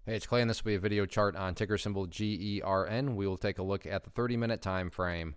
Hey, it's Clay, and this will be a video chart on ticker symbol GERN. We will take a look at the 30-minute time frame.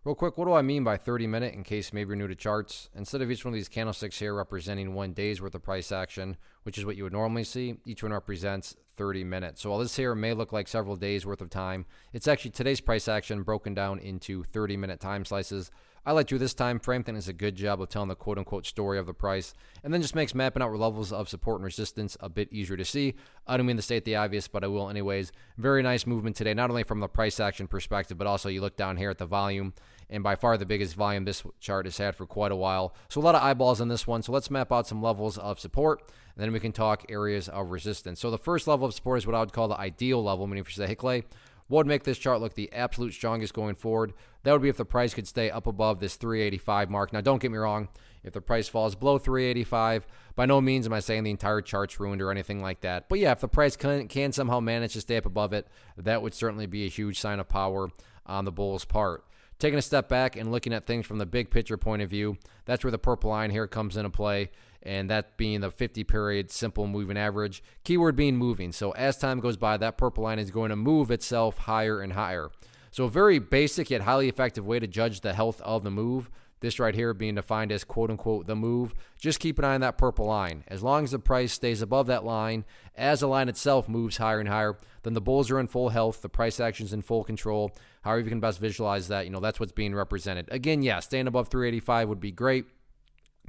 Real quick, what do I mean by 30-minute in case maybe you're new to charts? Instead of each one of these candlesticks here representing 1 day's worth of price action, which is what you would normally see, each one represents 30 minutes. So while this here may look like several days worth of time, it's actually today's price action broken down into 30-minute time slices. I like to do this time frame. I think it's a good job of telling the quote-unquote story of the price, and then just makes mapping out levels of support and resistance a bit easier to see. I don't mean to state the obvious, but I will anyways. Very nice movement today, not only from the price action perspective, but also you look down here at the volume, and by far the biggest volume this chart has had for quite a while. So a lot of eyeballs on this one. So let's map out some levels of support, and then we can talk areas of resistance. So the first level of support is what I would call the ideal level, meaning if you say, hey Clay, what would make this chart look the absolute strongest going forward? That would be if the price could stay up above this 385 mark. Now, don't get me wrong. If the price falls below 385, by no means am I saying the entire chart's ruined or anything like that. But yeah, if the price can somehow manage to stay up above it, that would certainly be a huge sign of power on the bull's part. Taking a step back and looking at things from the big picture point of view, that's where the purple line here comes into play, and that being the 50-period simple moving average. Keyword being moving. So as time goes by, that purple line is going to move itself higher and higher. So a very basic yet highly effective way to judge the health of the move, this right here being defined as quote-unquote the move, just keep an eye on that purple line. As long as the price stays above that line, as the line itself moves higher and higher, then the bulls are in full health, the price action's in full control. However you can best visualize that, that's what's being represented. Again, yeah, staying above 385 would be great,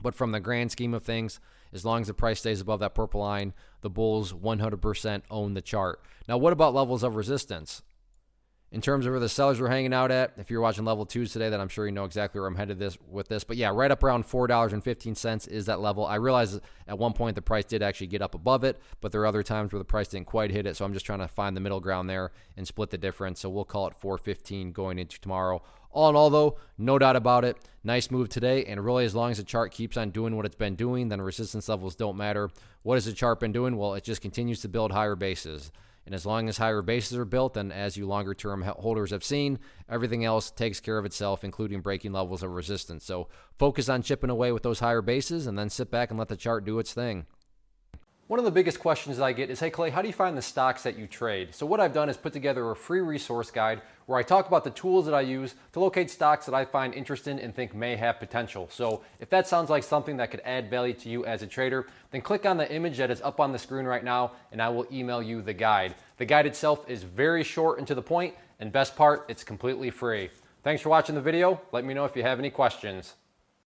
but from the grand scheme of things, as long as the price stays above that purple line, the bulls 100% own the chart. Now, what about levels of resistance? In terms of where the sellers were hanging out at, if you're watching level 2s today, then I'm sure you know exactly where I'm headed with this. But yeah, right up around $4.15 is that level. I realize at one point the price did actually get up above it, but there are other times where the price didn't quite hit it. So I'm just trying to find the middle ground there and split the difference. So we'll call it $4.15 going into tomorrow. All in all, though, no doubt about it, nice move today. And really, as long as the chart keeps on doing what it's been doing, then resistance levels don't matter. What has the chart been doing? Well, it just continues to build higher bases. And as long as higher bases are built, then as you longer-term holders have seen, everything else takes care of itself, including breaking levels of resistance. So focus on chipping away with those higher bases and then sit back and let the chart do its thing. One of the biggest questions that I get is, hey Clay, how do you find the stocks that you trade? So what I've done is put together a free resource guide where I talk about the tools that I use to locate stocks that I find interesting and think may have potential. So if that sounds like something that could add value to you as a trader, then click on the image that is up on the screen right now and I will email you the guide. The guide itself is very short and to the point, and best part, it's completely free. Thanks for watching the video. Let me know if you have any questions.